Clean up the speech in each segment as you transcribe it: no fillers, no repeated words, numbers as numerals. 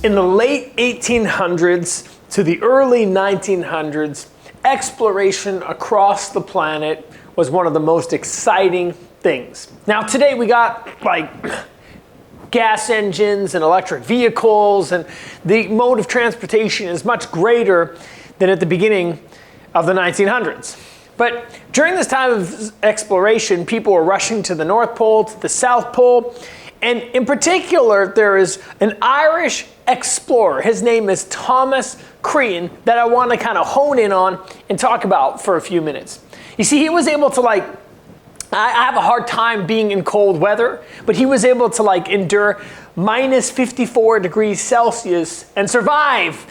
In the late 1800s to the early 1900s, exploration across the planet was one of the most exciting things. Now today we got like gas engines and electric vehicles, and the mode of transportation is much greater than at the beginning of the 1900s. But during this time of exploration, people were rushing to the North Pole, to the South Pole, and in particular, there is an Irish explorer. His name is Thomas Crean that I want to kind of hone in on and talk about for a few minutes. You see, he was able to I have a hard time being in cold weather, but he was able to endure minus 54 degrees Celsius and survive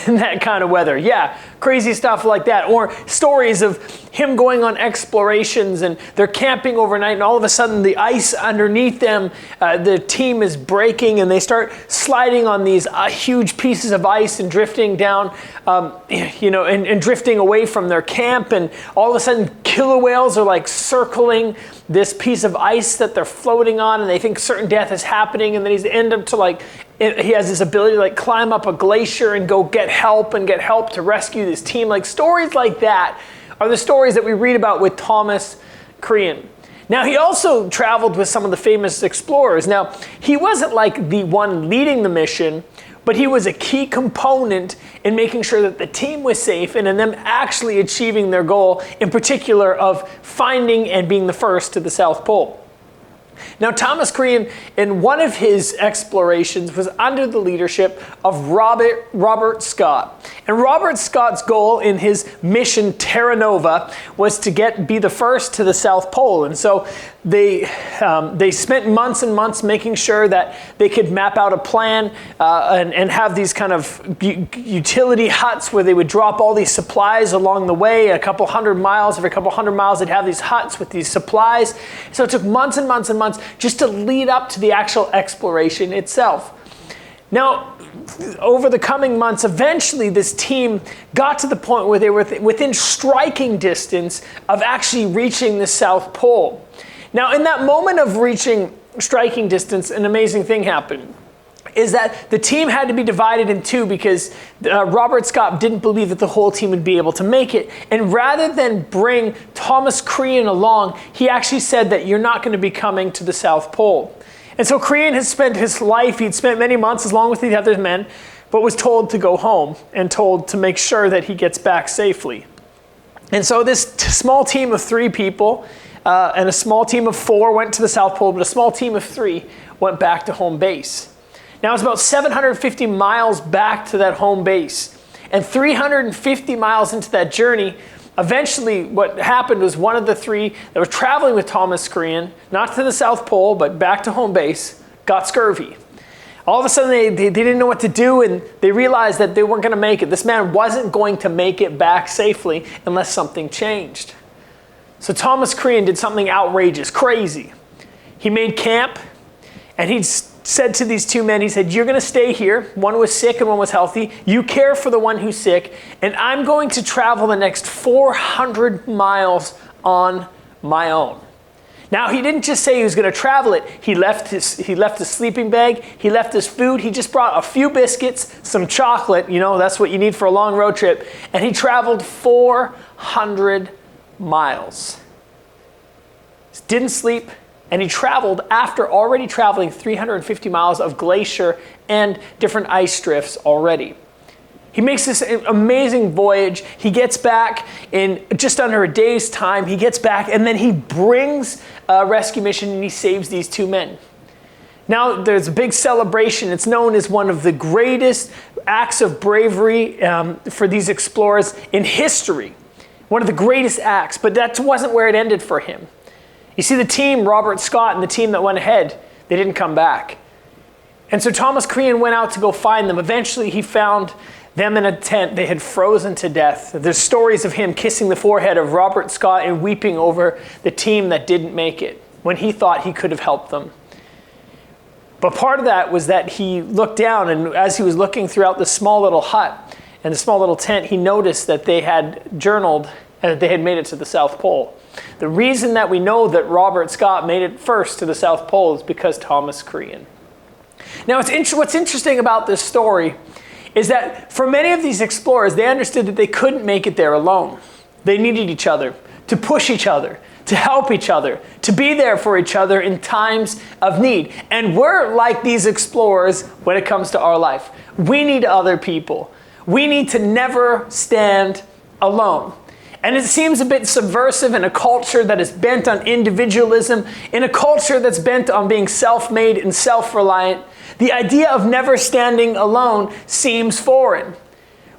in that kind of weather. Yeah, crazy stuff like that. Or stories of him going on explorations and they're camping overnight and all of a sudden the ice underneath them, the team is breaking and they start sliding on these huge pieces of ice and drifting down, and drifting away from their camp, and all of a sudden killer whales are circling this piece of ice that they're floating on, and they think certain death is happening, and then he's end up to he has this ability to climb up a glacier and go get help to rescue this team. Stories like that are the stories that we read about with Thomas Crean. Now, he also traveled with some of the famous explorers. Now, he wasn't the one leading the mission, but he was a key component in making sure that the team was safe and in them actually achieving their goal, in particular of finding and being the first to the South Pole. Now, Thomas Crean, in one of his explorations, was under the leadership of Robert Scott. And Robert Scott's goal in his mission Terra Nova was to be the first to the South Pole. And so they spent months and months making sure that they could map out a plan and have these kind of utility huts where they would drop all these supplies along the way. Every couple hundred miles, they'd have these huts with these supplies. So it took months and months and months just to lead up to the actual exploration itself. Now, over the coming months, eventually this team got to the point where they were within striking distance of actually reaching the South Pole. Now, in that moment of reaching striking distance, an amazing thing happened. Is that the team had to be divided in two because Robert Scott didn't believe that the whole team would be able to make it. And rather than bring Thomas Crean along, he actually said that you're not going to be coming to the South Pole. And so Crean has spent his life, he'd spent many months along with the other men, but was told to go home and told to make sure that he gets back safely. And so this small team of 3 people and a small team of 4 went to the South Pole, but a small team of 3 went back to home base. Now, it's about 750 miles back to that home base. And 350 miles into that journey, eventually what happened was one of the 3 that were traveling with Thomas Crean, not to the South Pole, but back to home base, got scurvy. All of a sudden, they didn't know what to do, and they realized that they weren't going to make it. This man wasn't going to make it back safely unless something changed. So Thomas Crean did something outrageous, crazy. He made camp, and he said to these 2 men, he said, you're going to stay here. One was sick and one was healthy. You care for the one who's sick, and I'm going to travel the next 400 miles on my own. Now, he didn't just say he was going to travel it. He left his sleeping bag. He left his food. He just brought a few biscuits, some chocolate. That's what you need for a long road trip. And he traveled 400 miles. Didn't sleep. And he traveled after already traveling 350 miles of glacier and different ice drifts already. He makes this amazing voyage. He gets back in just under a day's time. He gets back and then he brings a rescue mission and he saves these 2 men. Now there's a big celebration. It's known as one of the greatest acts of bravery for these explorers in history. One of the greatest acts, but that wasn't where it ended for him. You see, the team, Robert Scott and the team that went ahead, they didn't come back. And so Thomas Crean went out to go find them. Eventually, he found them in a tent. They had frozen to death. There's stories of him kissing the forehead of Robert Scott and weeping over the team that didn't make it when he thought he could have helped them. But part of that was that he looked down, and as he was looking throughout the small little hut and the small little tent, he noticed that they had journaled and that they had made it to the South Pole. The reason that we know that Robert Scott made it first to the South Pole is because Thomas Crean. Now, what's interesting about this story is that for many of these explorers, they understood that they couldn't make it there alone. They needed each other to push each other, to help each other, to be there for each other in times of need. And we're like these explorers when it comes to our life. We need other people. We need to never stand alone. And it seems a bit subversive in a culture that is bent on individualism, in a culture that's bent on being self-made and self-reliant. The idea of never standing alone seems foreign.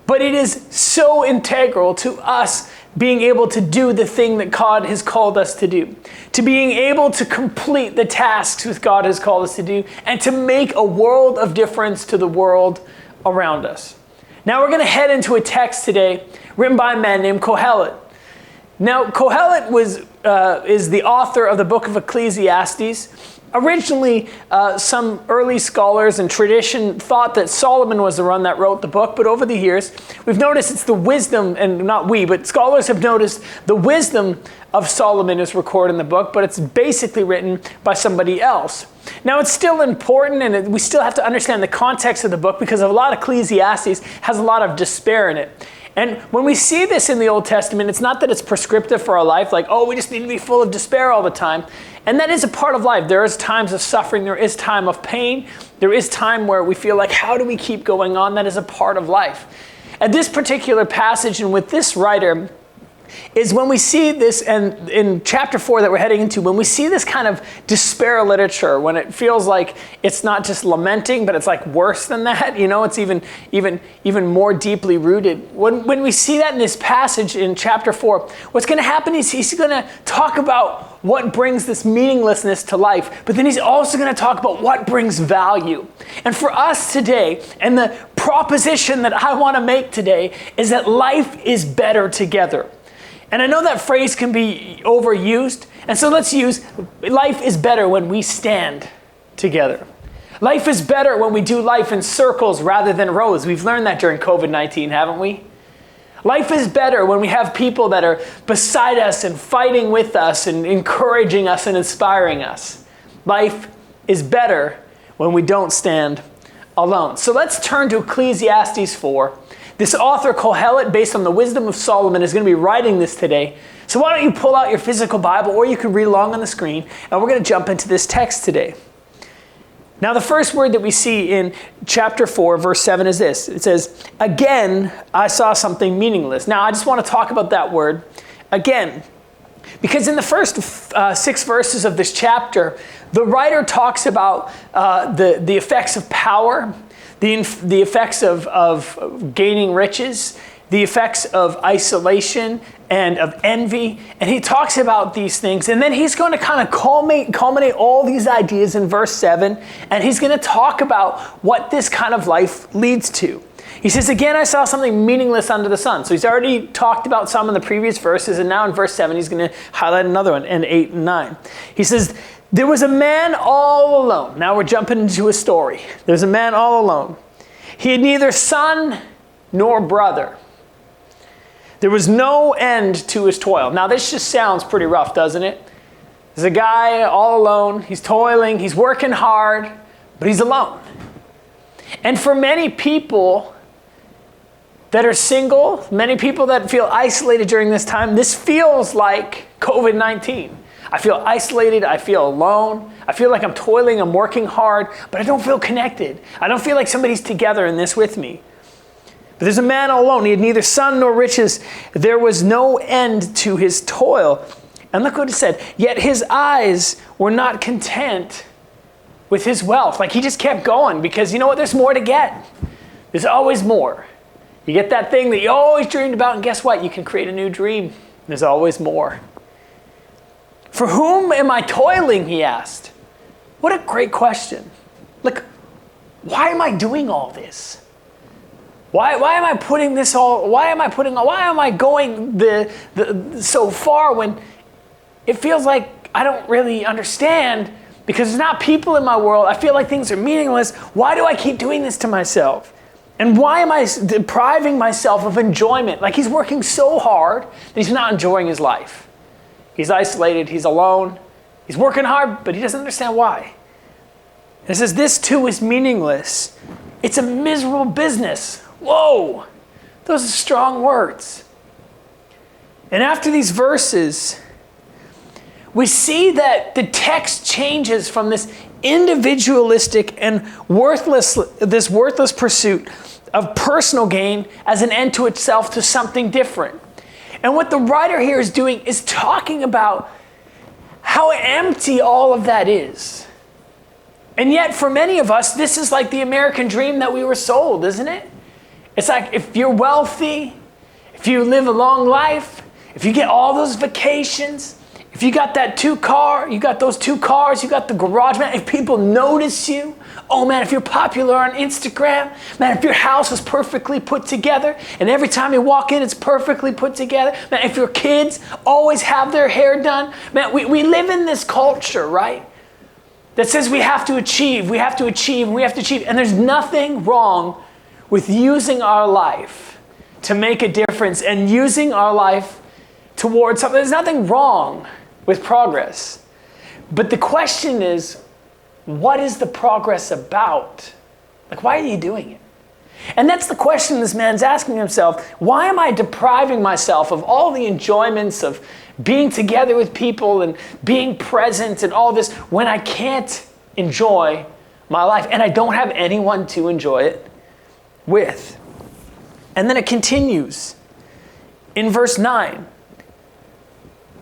But it is so integral to us being able to do the thing that God has called us to do, to being able to complete the tasks that God has called us to do, and to make a world of difference to the world around us. Now we're going to head into a text today written by a man named Kohelet. Now Kohelet is the author of the book of Ecclesiastes. Originally, some early scholars and tradition thought that Solomon was the one that wrote the book, but over the years, we've noticed it's the wisdom, and not we, but scholars have noticed the wisdom of Solomon is recorded in the book, but it's basically written by somebody else. Now, it's still important, and we still have to understand the context of the book because a lot of Ecclesiastes has a lot of despair in it. And when we see this in the Old Testament, it's not that it's prescriptive for our life, like, oh, we just need to be full of despair all the time. And that is a part of life. There is times of suffering. There is time of pain. There is time where we feel like, how do we keep going on? That is a part of life. At this particular passage and with this writer is when we see this, and in chapter 4 that we're heading into, when we see this kind of despair literature, when it feels like it's not just lamenting, but it's like worse than that, it's even more deeply rooted. When we see that in this passage in chapter 4, what's going to happen is he's going to talk about what brings this meaninglessness to life, but then he's also going to talk about what brings value. And for us today, and the proposition that I want to make today is that life is better together. And I know that phrase can be overused, and so let's use, life is better when we stand together. Life is better when we do life in circles rather than rows. We've learned that during COVID-19, haven't we? Life is better when we have people that are beside us and fighting with us and encouraging us and inspiring us. Life is better when we don't stand alone. So let's turn to Ecclesiastes 4. This author, Kohelet, based on the wisdom of Solomon, is going to be writing this today. So why don't you pull out your physical Bible, or you can read along on the screen, and we're going to jump into this text today. Now, the first word that we see in chapter 4, verse 7 is this. It says, "Again, I saw something meaningless." Now, I just want to talk about that word, again. Because in the first 6 verses of this chapter, the writer talks about the effects of power, the effects of gaining riches, the effects of isolation and of envy. And he talks about these things. And then he's going to kind of culminate all these ideas in verse 7. And he's going to talk about what this kind of life leads to. He says, "Again, I saw something meaningless under the sun." So he's already talked about some in the previous verses. And now in verse 7, he's going to highlight another one in 8 and 9. He says, "There was a man all alone." Now we're jumping into a story. There's a man all alone. "He had neither son nor brother. There was no end to his toil." Now this just sounds pretty rough, doesn't it? There's a guy all alone. He's toiling. He's working hard, but he's alone. And for many people that are single, many people that feel isolated during this time, this feels like COVID-19. I feel isolated, I feel alone, I feel like I'm toiling, I'm working hard, but I don't feel connected. I don't feel like somebody's together in this with me. But there's a man all alone. He had neither son nor riches. There was no end to his toil. And look what it said. "Yet his eyes were not content with his wealth." Like he just kept going because you know what? There's more to get. There's always more. You get that thing that you always dreamed about, and guess what? You can create a new dream. There's always more. "For whom am I toiling?" he asked. What a great question. Like, why am I doing all this? Why am I putting this all, why am I going so far when it feels like I don't really understand because there's not people in my world. I feel like things are meaningless. Why do I keep doing this to myself? And why am I depriving myself of enjoyment? Like he's working so hard that he's not enjoying his life. He's isolated, he's alone, he's working hard, but he doesn't understand why. And it says, this too is meaningless. It's a miserable business. Whoa, those are strong words. And after these verses, we see that the text changes from this individualistic and worthless pursuit of personal gain as an end to itself to something different. And what the writer here is doing is talking about how empty all of that is. And yet for many of us, this is like the American dream that we were sold, isn't it? It's like if you're wealthy, if you live a long life, if you get all those vacations, if you got that you got those 2 cars, you got the garage, man, if people notice you, oh man, if you're popular on Instagram, man, if your house is perfectly put together, and every time you walk in, it's perfectly put together, man, if your kids always have their hair done, man, we live in this culture, right? That says we have to achieve, we have to achieve, we have to achieve, and there's nothing wrong with using our life to make a difference and using our life towards something. There's nothing wrong with progress. But the question is, what is the progress about? Like, why are you doing it? And that's the question this man's asking himself. Why am I depriving myself of all the enjoyments of being together with people and being present and all this when I can't enjoy my life and I don't have anyone to enjoy it with? And then it continues in verse 9.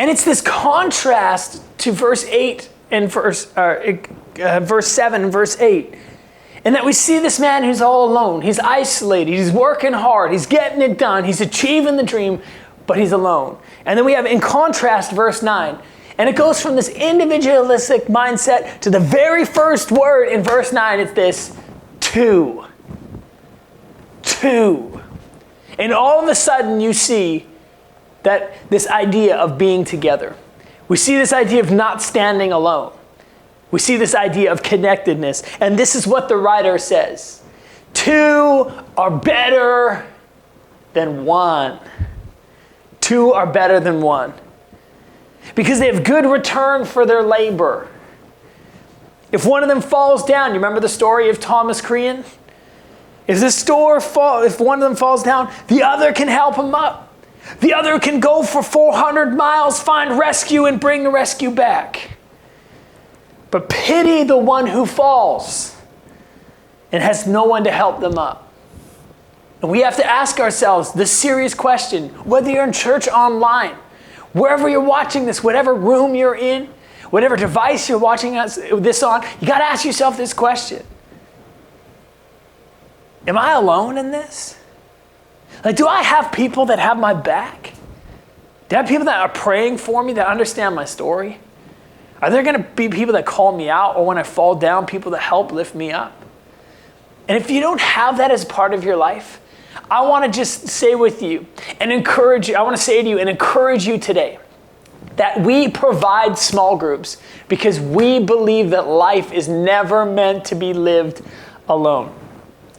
And it's this contrast to verse 8 and verse 7 and verse 8. And that we see this man who's all alone. He's isolated. He's working hard. He's getting it done. He's achieving the dream, but he's alone. And then we have in contrast verse 9. And it goes from this individualistic mindset to the very first word in verse 9. It's this, two. And all of a sudden you see that this idea of being together. We see this idea of not standing alone. We see this idea of connectedness. And this is what the writer says. 2 are better than 1. 2 are better than 1. Because they have good return for their labor. If one of them falls down, you remember the story of Thomas Crean? If one of them falls down, the other can help him up. The other can go for 400 miles, find rescue, and bring the rescue back. But pity the one who falls and has no one to help them up. And we have to ask ourselves this serious question, whether you're in church online, wherever you're watching this, whatever room you're in, whatever device you're watching this on, you got to ask yourself this question. Am I alone in this? Like, do I have people that have my back? Do I have people that are praying for me, that understand my story? Are there going to be people that call me out, or when I fall down, people that help lift me up? And if you don't have that as part of your life, I want to just say with you and encourage you, I want to say to you and encourage you today that we provide small groups because we believe that life is never meant to be lived alone.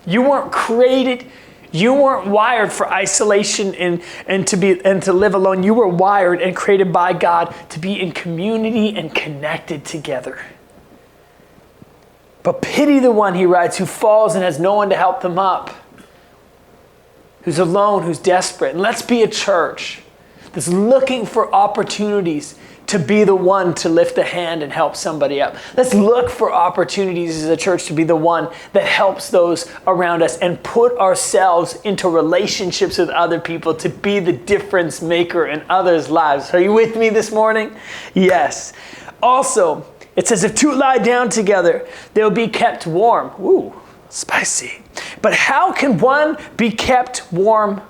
You weren't created, you weren't wired for isolation and to live alone. You were wired and created by God to be in community and connected together. But pity the one, he writes, who falls and has no one to help them up, who's alone, who's desperate. And let's be a church that's looking for opportunities to be the one to lift a hand and help somebody up. Let's look for opportunities as a church to be the one that helps those around us and put ourselves into relationships with other people to be the difference maker in others' lives. Are you with me this morning? Yes. Also, it says if 2 lie down together, they'll be kept warm. Ooh, spicy. But how can one be kept warm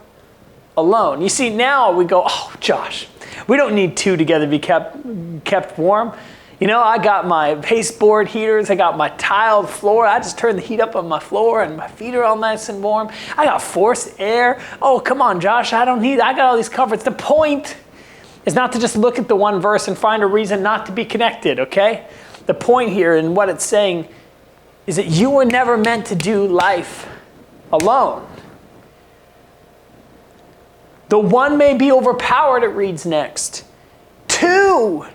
alone? You see, now we go, oh, Josh, we don't need 2 together to be kept warm. You know, I got my baseboard heaters. I got my tiled floor. I just turned the heat up on my floor and my feet are all nice and warm. I got forced air. Oh, come on, Josh, I got all these comforts. The point is not to just look at the one verse and find a reason not to be connected, okay? The point here and what it's saying is that you were never meant to do life alone. The one may be overpowered, it reads next. 2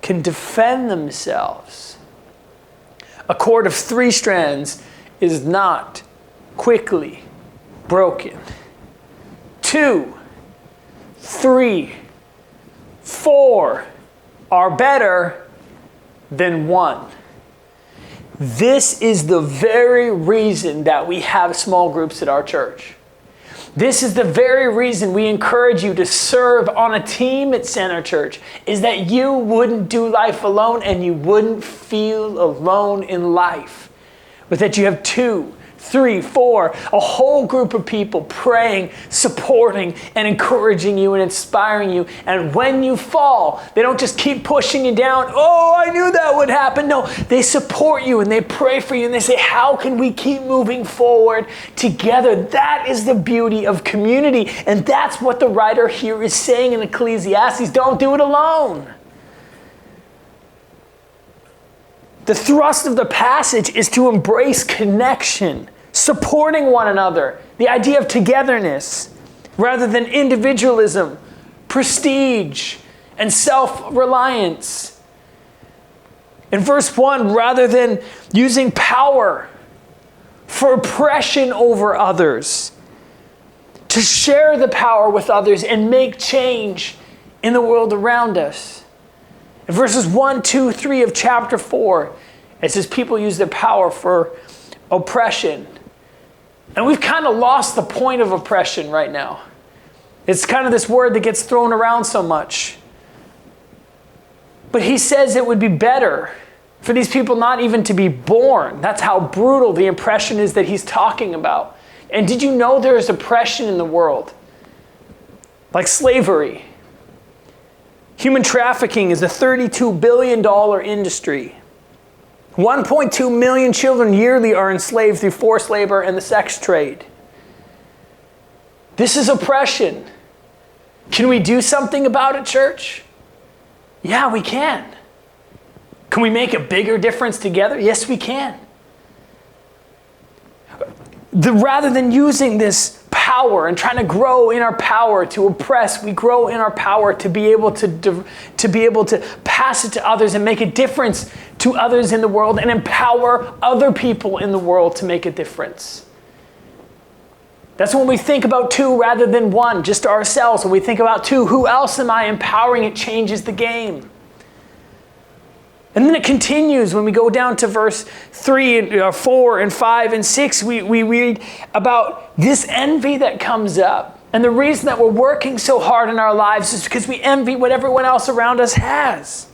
can defend themselves. A cord of 3 strands is not quickly broken. 2, 3, 4 are better than 1. This is the very reason that we have small groups at our church. This is the very reason we encourage you to serve on a team at Center Church, is that you wouldn't do life alone and you wouldn't feel alone in life. But that you have 2, 3, 4, a whole group of people praying, supporting, and encouraging you and inspiring you. And when you fall, they don't just keep pushing you down. Oh, I knew that would happen. No, they support you and they pray for you and they say, how can we keep moving forward together? That is the beauty of community. And that's what the writer here is saying in Ecclesiastes. Don't do it alone. The thrust of the passage is to embrace connection, supporting one another, the idea of togetherness, rather than individualism, prestige, and self-reliance. In verse 1, rather than using power for oppression over others, to share the power with others and make change in the world around us. In verses 1, 2, 3 of chapter 4, it says people use their power for oppression. And we've kind of lost the point of oppression right now. It's kind of this word that gets thrown around so much. But he says it would be better for these people not even to be born. That's how brutal the oppression is that he's talking about. And did you know there is oppression in the world? Like slavery. Human trafficking is a $32 billion industry. 1.2 million children yearly are enslaved through forced labor and the sex trade. This is oppression. Can we do something about it, church? Yeah, we can. Can we make a bigger difference together? Yes, we can. Rather than using this power and trying to grow in our power to oppress, we grow in our power to be able to pass it to others and make a difference to others in the world and empower other people in the world to make a difference. That's when we think about 2 rather than 1, just ourselves. When we think about 2, who else am I empowering? It changes the game. And then it continues when we go down to verse 3, 4, and 5, and 6. We read about this envy that comes up. And the reason that we're working so hard in our lives is because we envy what everyone else around us has.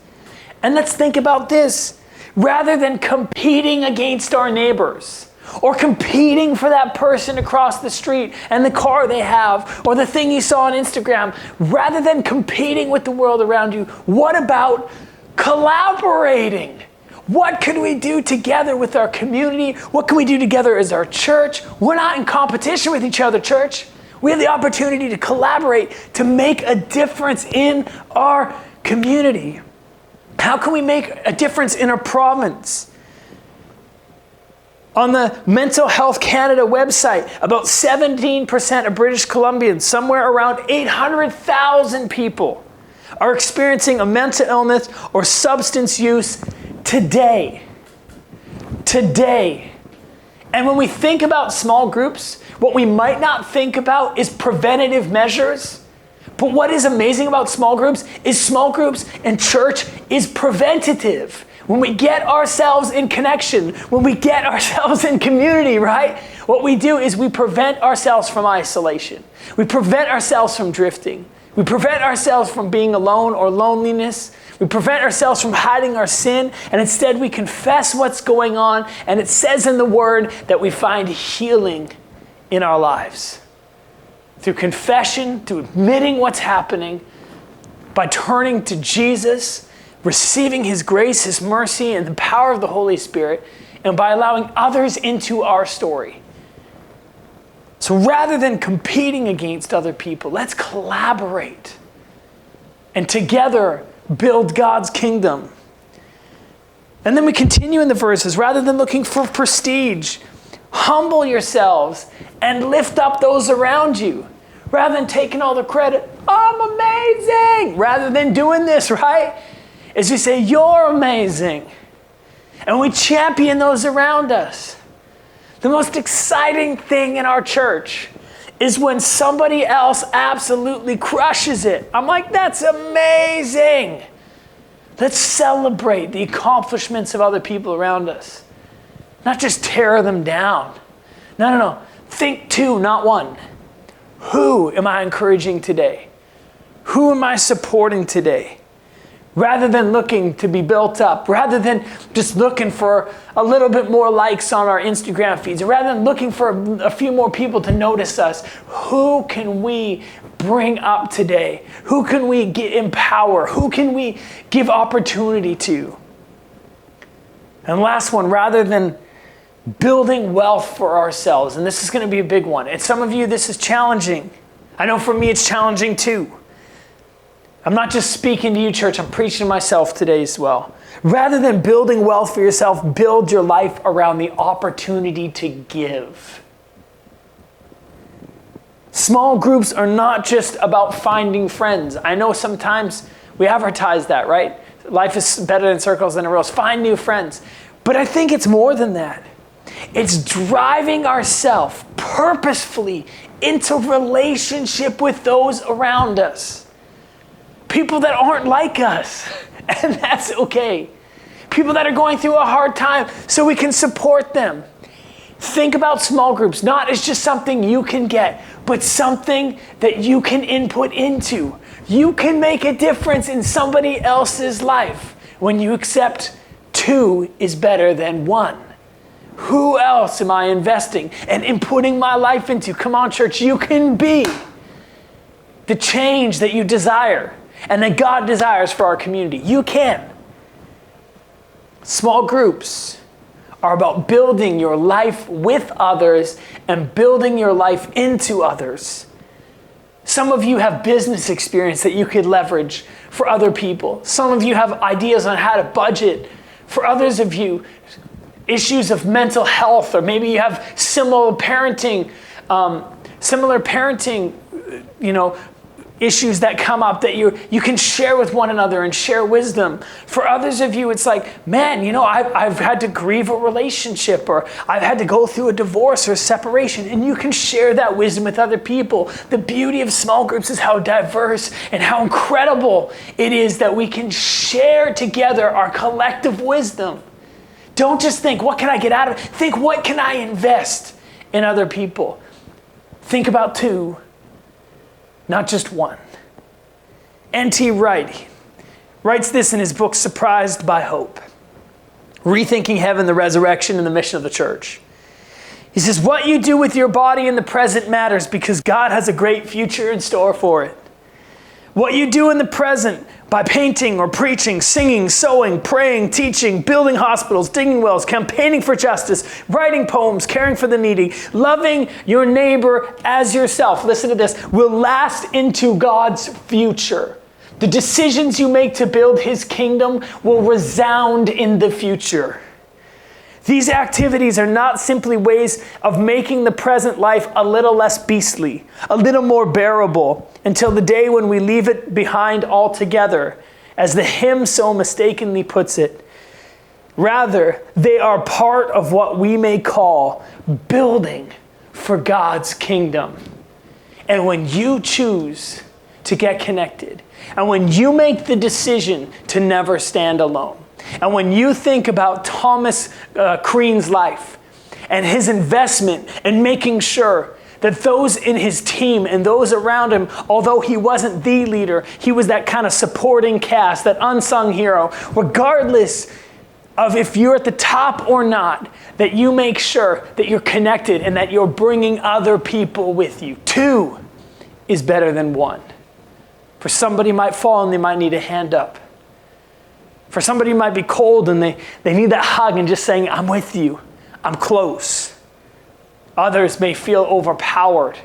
And let's think about this. Rather than competing against our neighbors, or competing for that person across the street and the car they have, or the thing you saw on Instagram, rather than competing with the world around you, what about collaborating? What can we do together with our community? What can we do together as our church? We're not in competition with each other, church. We have the opportunity to collaborate, to make a difference in our community. How can we make a difference in our province? On the Mental Health Canada website, about 17% of British Columbians, somewhere around 800,000 people, are experiencing a mental illness or substance use today. Today. And when we think about small groups, what we might not think about is preventative measures. But what is amazing about small groups and church is preventative. When we get ourselves in connection, when we get ourselves in community, right? What we do is we prevent ourselves from isolation. We prevent ourselves from drifting. We prevent ourselves from being alone or loneliness. We prevent ourselves from hiding our sin, and instead we confess what's going on, and it says in the Word that we find healing in our lives. Through confession, through admitting what's happening, by turning to Jesus, receiving His grace, His mercy, and the power of the Holy Spirit, and by allowing others into our story. So rather than competing against other people, let's collaborate and together build God's kingdom. And then we continue in the verses, rather than looking for prestige, humble yourselves and lift up those around you. Rather than taking all the credit, I'm amazing, rather than doing this, right? As we say, you're amazing. And we champion those around us. The most exciting thing in our church is when somebody else absolutely crushes it. I'm like, that's amazing. Let's celebrate the accomplishments of other people around us. Not just tear them down. No. Think two, not one. Who am I encouraging today? Who am I supporting today? Rather than looking to be built up, rather than just looking for a little bit more likes on our Instagram feeds, rather than looking for a few more people to notice us, who can we bring up today? Who can we empower? Who can we give opportunity to? And last one, rather than building wealth for ourselves, and this is going to be a big one. And some of you, this is challenging. I know for me, it's challenging too. I'm not just speaking to you, church. I'm preaching to myself today as well. Rather than building wealth for yourself, build your life around the opportunity to give. Small groups are not just about finding friends. I know sometimes we advertise that, right? Life is better in circles than in rows. Find new friends. But I think it's more than that. It's driving ourselves purposefully into relationship with those around us. People that aren't like us, and that's okay. People that are going through a hard time so we can support them. Think about small groups, not as just something you can get, but something that you can input into. You can make a difference in somebody else's life when you accept two is better than one. Who else am I investing and inputting my life into? Come on, church, you can be the change that you desire and that God desires for our community. You can. Small groups are about building your life with others and building your life into others. Some of you have business experience that you could leverage for other people. Some of you have ideas on how to budget. For others of you, issues of mental health, or maybe you have similar parenting, issues that come up that you can share with one another and share wisdom. For others of you, it's like, man, I've had to grieve a relationship, or I've had to go through a divorce or separation, and you can share that wisdom with other people. The beauty of small groups is how diverse and how incredible it is that we can share together our collective wisdom. Don't just think, what can I get out of it? Think, what can I invest in other people? Think about two, not just one. N.T. Wright writes this in his book, Surprised by Hope, Rethinking Heaven, the Resurrection, and the Mission of the Church. He says, what you do with your body in the present matters because God has a great future in store for it. What you do in the present by painting or preaching, singing, sewing, praying, teaching, building hospitals, digging wells, campaigning for justice, writing poems, caring for the needy, loving your neighbor as yourself, listen to this, will last into God's future. The decisions you make to build his kingdom will resound in the future. These activities are not simply ways of making the present life a little less beastly, a little more bearable, until the day when we leave it behind altogether, as the hymn so mistakenly puts it. Rather, they are part of what we may call building for God's kingdom. And when you choose to get connected, and when you make the decision to never stand alone, and when you think about Thomas Crean's life and his investment in making sure that those in his team and those around him, although he wasn't the leader, he was that kind of supporting cast, that unsung hero, regardless of if you're at the top or not, that you make sure that you're connected and that you're bringing other people with you. Two is better than one. For somebody might fall and they might need a hand up. For somebody who might be cold and they need that hug and just saying, I'm with you, I'm close. Others may feel overpowered,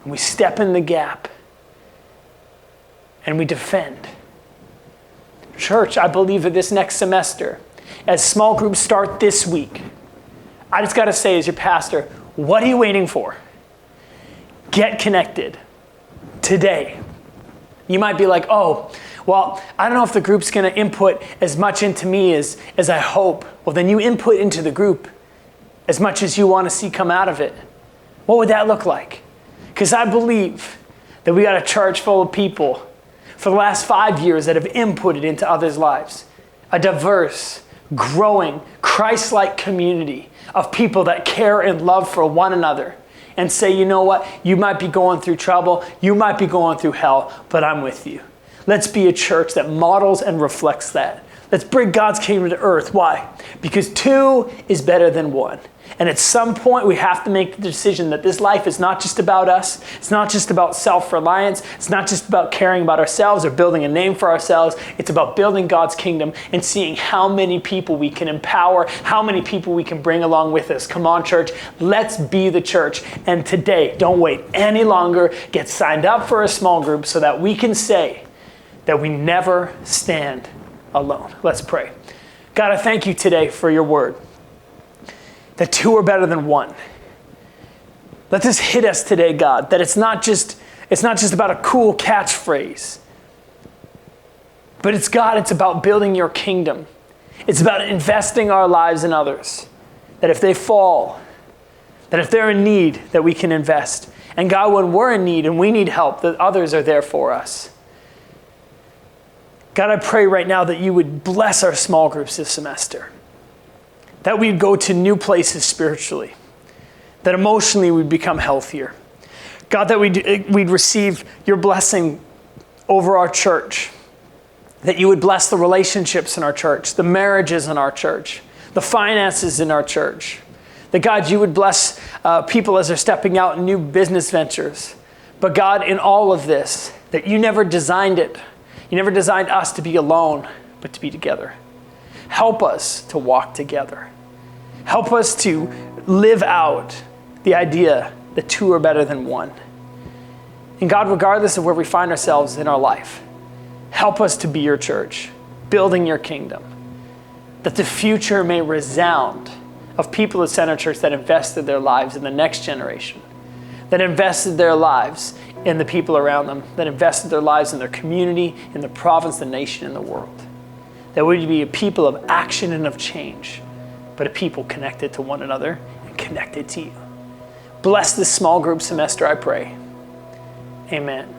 and we step in the gap and we defend. Church, I believe that this next semester, as small groups start this week, I just got to say as your pastor, what are you waiting for? Get connected today. You might be like, oh, well, I don't know if the group's going to input as much into me as I hope. Well, then you input into the group as much as you want to see come out of it. What would that look like? Because I believe that we got a church full of people for the last 5 years that have inputted into others' lives. A diverse, growing, Christ-like community of people that care and love for one another and say, you know what? You might be going through trouble. You might be going through hell, but I'm with you. Let's be a church that models and reflects that. Let's bring God's kingdom to earth. Why? Because 2 is better than 1. And at some point, we have to make the decision that this life is not just about us. It's not just about self-reliance. It's not just about caring about ourselves or building a name for ourselves. It's about building God's kingdom and seeing how many people we can empower, how many people we can bring along with us. Come on, church. Let's be the church. And today, don't wait any longer. Get signed up for a small group so that we can say that we never stand alone. Let's pray. God, I thank you today for your word. That 2 are better than 1. Let this hit us today, God, that it's not just about a cool catchphrase. But it's about building your kingdom. It's about investing our lives in others. That if they fall, that if they're in need, that we can invest. And God, when we're in need and we need help, that others are there for us. God, I pray right now that you would bless our small groups this semester. That we'd go to new places spiritually. That emotionally we'd become healthier. God, that we'd receive your blessing over our church. That you would bless the relationships in our church, the marriages in our church, the finances in our church. That God, you would bless people as they're stepping out in new business ventures. But God, in all of this, that you never designed it. You never designed us to be alone, but to be together. Help us to walk together. Help us to live out the idea that 2 are better than 1. And God, regardless of where we find ourselves in our life, help us to be your church, building your kingdom, that the future may resound of people at Center Church that invested their lives in the next generation, that invested their lives in the people around them, that invested their lives in their community, in the province, the nation, and the world. That we would be a people of action and of change, but a people connected to one another and connected to you. Bless this small group semester, I pray. Amen.